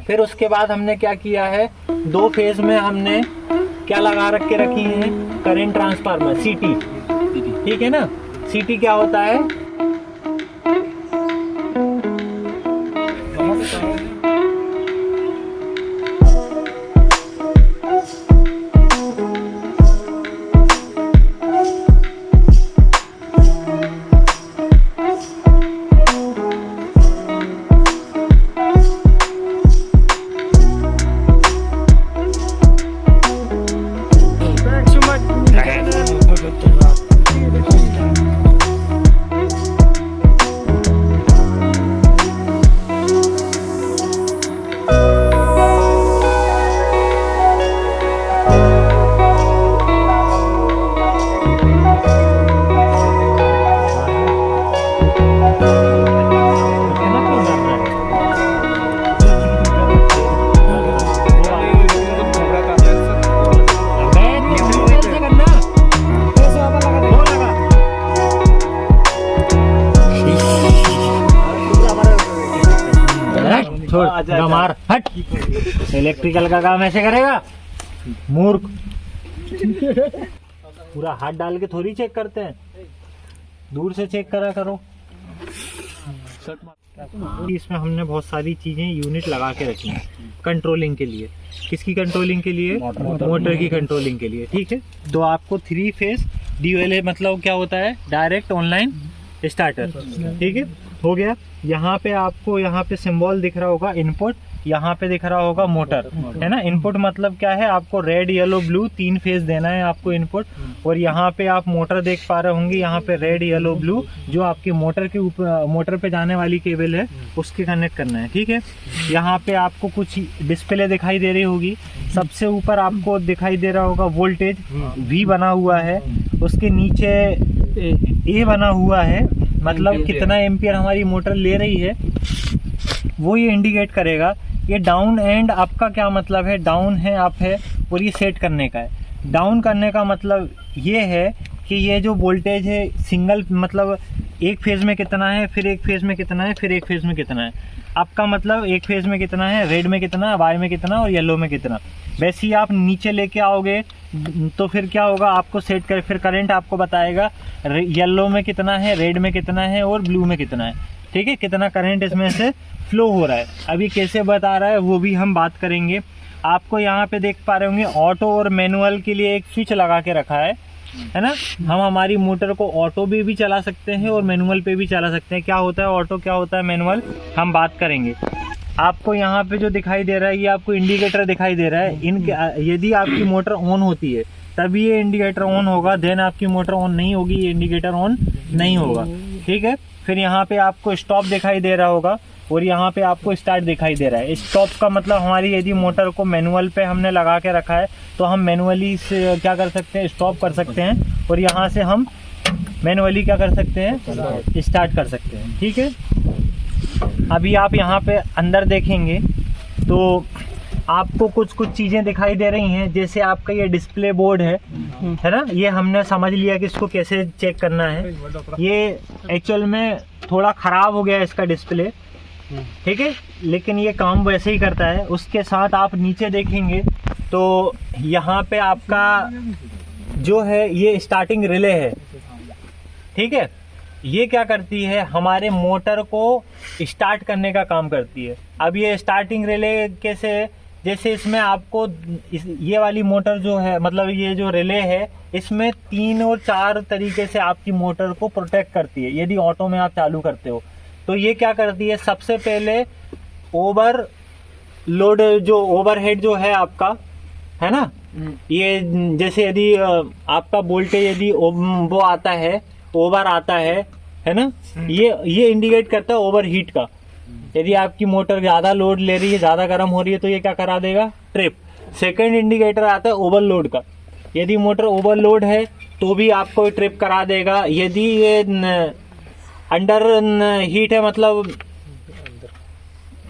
फिर उसके बाद हमने क्या किया है, 2 फेज में हमने क्या लगा रखी है, करंट ट्रांसफार्मर सीटी। ठीक है ना, सीटी क्या होता है, मार हट। इलेक्ट्रिकल का काम ऐसे करेगा मूर्ख। पूरा हाथ डाल के थोड़ी चेक करते हैं, दूर से चेक करा करो। इसमें हमने बहुत सारी चीजें यूनिट लगा के रखी हैं कंट्रोलिंग के लिए। किसकी कंट्रोलिंग के लिए, मोटर की कंट्रोलिंग के लिए। ठीक है, तो आपको 3 फेज DOLA मतलब क्या होता है, डायरेक्ट ऑनलाइन स्टार्टर। ठीक है, हो गया। यहाँ पे आपको यहाँ पे सिंबल दिख रहा होगा इनपुट, यहाँ पे दिख रहा होगा मोटर, है ना। इनपुट मतलब क्या है, आपको रेड येलो ब्लू 3 फेज देना है आपको इनपुट। और यहाँ पे आप मोटर देख पा रहे होंगे, यहाँ पे रेड येलो ब्लू जो आपकी मोटर के ऊपर, मोटर पे जाने वाली केबल है उसके कनेक्ट करना है। ठीक है, यहाँ पे आपको कुछ डिस्प्ले दिखाई दे रही होगी। सबसे ऊपर आपको दिखाई दे रहा होगा वोल्टेज V बना हुआ है, उसके नीचे A बना हुआ है, मतलब कितना एम्पियर हमारी मोटर ले रही है वो ये इंडिकेट करेगा। ये डाउन एंड अप का क्या मतलब है, डाउन है अप है, और ये सेट करने का है। डाउन करने का मतलब ये है कि ये जो वोल्टेज है सिंगल मतलब एक फेज में कितना है, फिर एक फेज में कितना है, फिर एक फेज में कितना है। अप का मतलब एक फेज में कितना है, रेड में कितना, वाई में कितना और येलो में कितना। वैसे ही आप नीचे लेके आओगे तो फिर क्या होगा, आपको सेट कर, फिर करंट आपको बताएगा येलो में कितना है, रेड में कितना है और ब्लू में कितना है। ठीक है, कितना करंट इसमें से फ्लो हो रहा है। अभी कैसे बता रहा है वो भी हम बात करेंगे। आपको यहाँ पे देख पा रहे होंगे ऑटो और मैनुअल के लिए एक स्विच लगा के रखा है ना। हम हमारी मोटर को ऑटो पे भी चला सकते हैं और मैनुअल पे भी चला सकते हैं। क्या होता है ऑटो, क्या होता है मैनुअल, हम बात करेंगे। आपको यहाँ पे जो दिखाई दे रहा है ये आपको इंडिकेटर दिखाई दे रहा है। यदि आपकी मोटर ऑन होती है तभी ये इंडिकेटर ऑन होगा, देन आपकी मोटर ऑन नहीं होगी, ये इंडिकेटर ऑन नहीं होगा। ठीक है, फिर यहाँ पे आपको स्टॉप दिखाई दे रहा होगा और यहाँ पे आपको स्टार्ट दिखाई दे रहा है। स्टॉप का मतलब हमारी यदि मोटर को मैनुअल पे हमने लगा के रखा है तो हम मैनुअली से क्या कर सकते हैं, स्टॉप कर सकते हैं, और यहाँ से हम मैनुअली क्या कर सकते हैं, स्टार्ट कर सकते हैं। ठीक है, अभी आप यहाँ पे अंदर देखेंगे तो आपको कुछ चीजें दिखाई दे रही हैं। जैसे आपका ये डिस्प्ले बोर्ड है ना, ये हमने समझ लिया कि इसको कैसे चेक करना है। ये एक्चुअल में थोड़ा खराब हो गया है इसका डिस्प्ले, ठीक है, लेकिन ये काम वैसे ही करता है। उसके साथ आप नीचे देखेंगे तो यहाँ पे आपका जो है ये स्टार्टिंग रिले है। ठीक है, ये क्या करती है, हमारे मोटर को स्टार्ट करने का काम करती है। अब ये स्टार्टिंग रिले कैसे, जैसे इसमें आपको ये वाली मोटर जो है, मतलब ये जो रिले है, इसमें 3 और 4 तरीके से आपकी मोटर को प्रोटेक्ट करती है। यदि ऑटो में आप चालू करते हो तो ये क्या करती है, सबसे पहले ओवर लोड जो ओवरहेड जो है आपका, है ना, ये जैसे यदि आपका वोल्टेज यदि वो आता है, ओवर आता है ना, ये इंडिकेट करता है ओवर हीट का। यदि आपकी मोटर ज्यादा लोड ले रही है, ज्यादा गर्म हो रही है तो ये क्या करा देगा, ट्रिप। सेकंड इंडिकेटर आता है ओवरलोड का। यदि मोटर ओवरलोड है तो भी आपको ट्रिप करा देगा। यदि ये अंडर हीट है,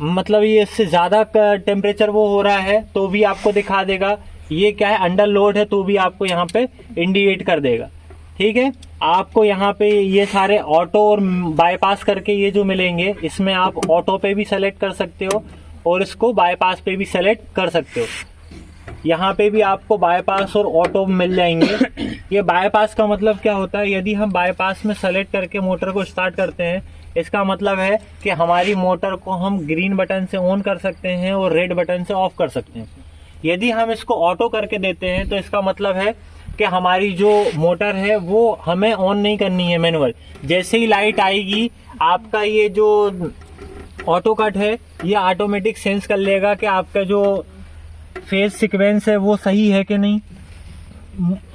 मतलब ये इससे ज्यादा टेम्परेचर वो हो रहा है तो भी आपको दिखा देगा। ये क्या है, अंडर लोड है तो भी आपको यहाँ पे इंडिकेट कर देगा। ठीक है, आपको यहाँ पे ये सारे ऑटो और बाईपास करके ये जो मिलेंगे, इसमें आप ऑटो पे भी सेलेक्ट कर सकते हो और इसको बाईपास पे भी सेलेक्ट कर सकते हो। यहाँ पे भी आपको बाईपास और ऑटो मिल जाएंगे। ये बाईपास का मतलब क्या होता है, यदि हम बाईपास में सेलेक्ट करके मोटर को स्टार्ट करते हैं, इसका मतलब है कि हमारी मोटर को हम ग्रीन बटन से ऑन कर सकते हैं और रेड बटन से ऑफ कर सकते हैं। यदि हम इसको ऑटो करके देते हैं तो इसका मतलब है कि हमारी जो मोटर है वो हमें ऑन नहीं करनी है मैनुअल। जैसे ही लाइट आएगी आपका ये जो ऑटो कट है ये ऑटोमेटिक सेंस कर लेगा कि आपका जो फेज सीक्वेंस है वो सही है कि नहीं,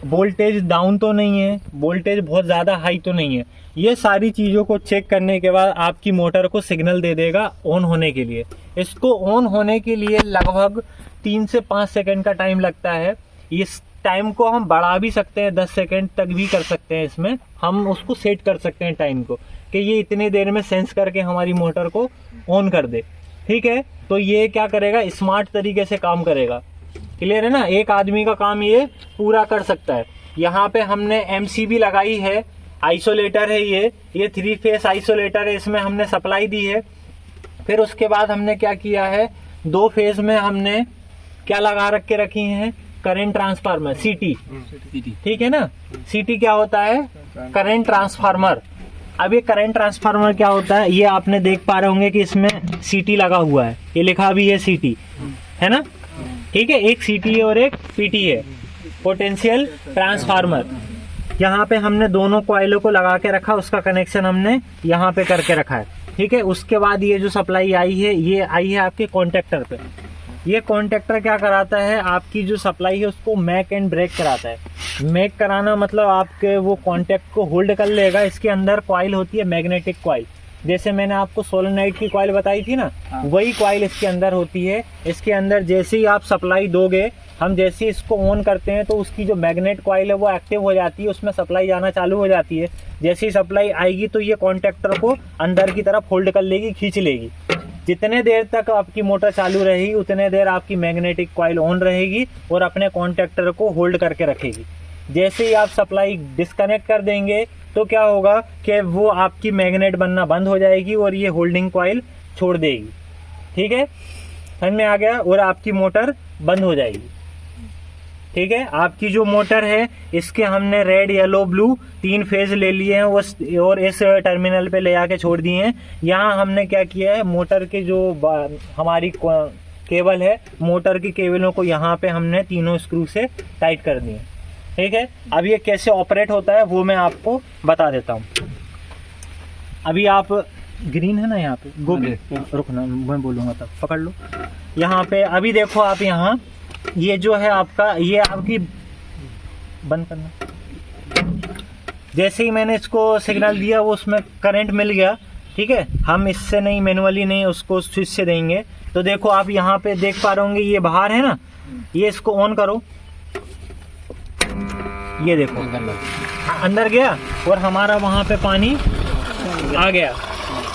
वोल्टेज डाउन तो नहीं है, वोल्टेज बहुत ज़्यादा हाई तो नहीं है। ये सारी चीज़ों को चेक करने के बाद आपकी मोटर को सिग्नल दे देगा ऑन होने के लिए। इसको ऑन होने के लिए लगभग 3 से 5 सेकंड का टाइम लगता है। इस टाइम को हम बढ़ा भी सकते हैं, 10 सेकंड तक भी कर सकते हैं। इसमें हम उसको सेट कर सकते हैं टाइम को कि ये इतने देर में सेंस करके हमारी मोटर को ऑन कर दे। ठीक है, तो ये क्या करेगा, स्मार्ट तरीके से काम करेगा। क्लियर है ना, एक आदमी का काम ये पूरा कर सकता है। यहाँ पे हमने MCB लगाई है, आइसोलेटर है ये 3 फेस आइसोलेटर है, इसमें हमने सप्लाई दी है। फिर उसके बाद हमने क्या किया है, 2 फेज में हमने क्या लगा रख के रखी हैं, करंट ट्रांसफार्मर, CT। ठीक है ना, CT क्या होता है, करंट ट्रांसफार्मर। अब ये करंट ट्रांसफार्मर क्या होता है, ये आपने देख पा रहे होंगे कि इसमें CT लगा हुआ है, ये लिखा भी है CT, है ना। ठीक है, एक CT है और एक PT है, पोटेंशियल ट्रांसफार्मर। यहाँ पे हमने दोनों कॉइलों को लगा के रखा, उसका कनेक्शन हमने यहाँ पे करके रखा है। ठीक है, उसके बाद ये जो सप्लाई आई है ये आई है आपके कॉन्टेक्टर पे। ये कॉन्टेक्टर क्या कराता है, आपकी जो सप्लाई है उसको मैक एंड ब्रेक कराता है। मैक कराना मतलब आपके वो कॉन्टेक्ट को होल्ड कर लेगा। इसके अंदर कॉइल होती है मैग्नेटिक कॉइल, जैसे मैंने आपको सोलेनोइड की कॉइल बताई थी ना, वही कॉइल इसके अंदर होती है। इसके अंदर जैसे ही आप सप्लाई दोगे, हम जैसे ही इसको ऑन करते हैं तो उसकी जो मैग्नेट कॉइल है वो एक्टिव हो जाती है, उसमें सप्लाई जाना चालू हो जाती है। जैसे ही सप्लाई आएगी तो ये कॉन्टेक्टर को अंदर की तरफ होल्ड कर लेगी, खींच लेगी। जितने देर तक आपकी मोटर चालू रहेगी उतने देर आपकी मैग्नेटिक कॉइल ऑन रहेगी और अपने कॉन्टेक्टर को होल्ड करके रखेगी। जैसे ही आप सप्लाई डिस्कनेक्ट कर देंगे तो क्या होगा कि वो आपकी मैग्नेट बनना बंद हो जाएगी और ये होल्डिंग कॉइल छोड़ देगी। ठीक है, समझ में आ गया, और आपकी मोटर बंद हो जाएगी। ठीक है, आपकी जो मोटर है इसके हमने रेड, येलो, ब्लू 3 फेज ले लिए हैं और इस टर्मिनल पे ले आके छोड़ दिए हैं। यहाँ हमने क्या किया है, मोटर के जो हमारी केबल है, मोटर की केबलों को यहाँ पे हमने तीनों स्क्रू से टाइट कर दिए। ठीक है, अब ये कैसे ऑपरेट होता है वो मैं आपको बता देता हूँ। अभी आप ग्रीन है ना यहाँ पे, रुकना मैं बोलूँगा तब पकड़ लो। यहाँ पे अभी देखो आप, यहाँ ये जो है आपका, ये आपकी बंद करना। जैसे ही मैंने इसको सिग्नल दिया वो उसमें करंट मिल गया। ठीक है, हम इससे नहीं, मैनुअली नहीं, उसको स्विच से देंगे। तो देखो आप यहाँ पे देख पा रहे होंगे ये बाहर है ना, ये इसको ऑन करो, ये देखो अंदर गया और हमारा वहाँ पे पानी आ गया।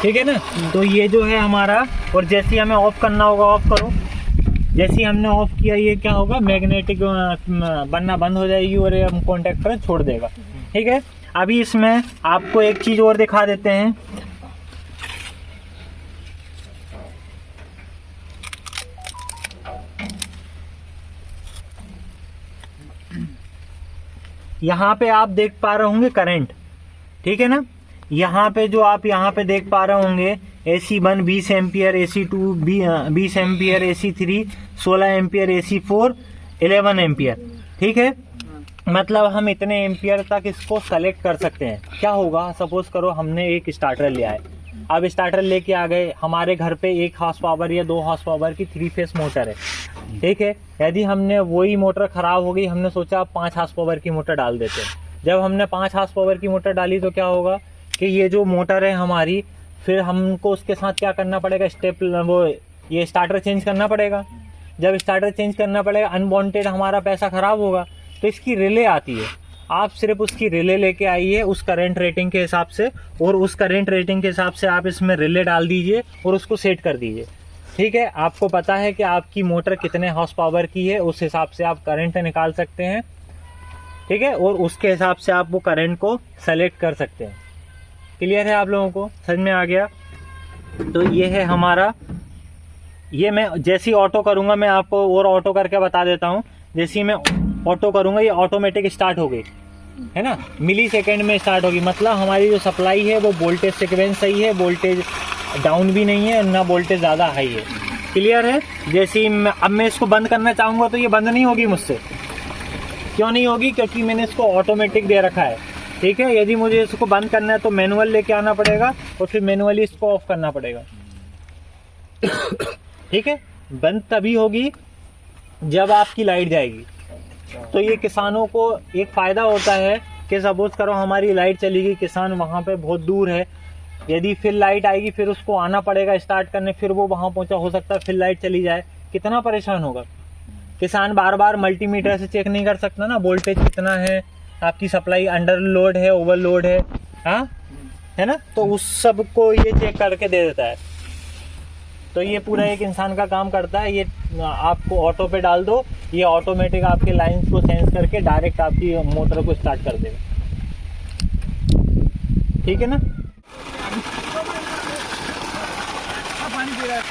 ठीक है ना, तो ये जो है हमारा, और जैसे ही हमें ऑफ करना होगा ऑफ करो। जैसे ही हमने ऑफ किया ये क्या होगा, मैग्नेटिक बनना बंद हो जाएगी और ये हम कॉन्टेक्टर छोड़ देगा। ठीक है, अभी इसमें आपको एक चीज और दिखा देते हैं। यहाँ पे आप देख पा रहे होंगे करंट, ठीक है ना। यहाँ पे जो आप यहाँ पे देख पा रहे होंगे AC1 20 ampere, AC2 20 ampere, AC3 16 ampere, AC4 11 ampere. ठीक है, मतलब हम इतने एम्पियर तक इसको सेलेक्ट कर सकते हैं। क्या होगा, सपोज करो हमने एक स्टार्टर लिया है, अब स्टार्टर लेके आ गए, हमारे घर पे 1 हॉर्स पावर या 2 हॉर्स पावर की 3 फेस मोटर है। ठीक है, यदि हमने वही मोटर खराब हो गई, हमने सोचा 5 हॉर्स पावर की मोटर डाल देते हैं। जब हमने 5 हॉर्स पावर की मोटर डाली तो क्या होगा कि ये जो मोटर है हमारी, फिर हमको उसके साथ क्या करना पड़ेगा, वो ये स्टार्टर चेंज करना पड़ेगा। जब स्टार्टर चेंज करना पड़ेगा, अनवांटेड हमारा पैसा खराब होगा। तो इसकी रिले आती है, आप सिर्फ उसकी रिले लेके आइए उस करंट रेटिंग के हिसाब से, और उस करंट रेटिंग के हिसाब से आप इसमें रिले डाल दीजिए और उसको सेट कर दीजिए। ठीक है, आपको पता है कि आपकी मोटर कितने हॉर्स पावर की है, उस हिसाब से आप करंट निकाल सकते हैं। ठीक है, और उसके हिसाब से आप वो करंट को सेलेक्ट कर सकते हैं। क्लियर है आप लोगों को, समझ में आ गया। तो ये है हमारा ये मैं जैसे ही ऑटो करूंगा, मैं आपको और ऑटो करके बता देता हूँ। जैसे ही मैं ऑटो करूंगा ये ऑटोमेटिक स्टार्ट हो गई, है ना, मिली सेकेंड में स्टार्ट होगी। मतलब हमारी जो सप्लाई है वो वोल्टेज सीक्वेंस सही है, वोल्टेज डाउन भी नहीं है ना वोल्टेज ज़्यादा हाई है। क्लियर है? जैसे ही अब मैं इसको बंद करना चाहूँगा तो ये बंद नहीं होगी मुझसे। क्यों नहीं होगी? क्योंकि मैंने इसको ऑटोमेटिक दे रखा है। ठीक है, यदि मुझे इसको बंद करना है तो मैनुअल लेके आना पड़ेगा और फिर मैनुअली इसको ऑफ करना पड़ेगा। ठीक है, बंद तभी होगी जब आपकी लाइट जाएगी। तो ये किसानों को एक फ़ायदा होता है कि सपोज करो हमारी लाइट चली गई, किसान वहाँ पे बहुत दूर है, यदि फिर लाइट आएगी फिर उसको आना पड़ेगा स्टार्ट करने, फिर वो वहाँ पहुँचा, हो सकता है फिर लाइट चली जाए, कितना परेशान होगा किसान। बार बार मल्टीमीटर से चेक नहीं कर सकता ना वोल्टेज कितना है, आपकी सप्लाई अंडर लोड है, ओवरलोड है, हाँ, है ना। तो उस सब को ये चेक करके दे देता है। तो ये पूरा एक इंसान का काम करता है। ये आपको ऑटो पे डाल दो, ये ऑटोमेटिक आपके लाइंस को सेंस करके डायरेक्ट आपकी मोटर को स्टार्ट कर देगा। ठीक है ना। पानी दे रहा है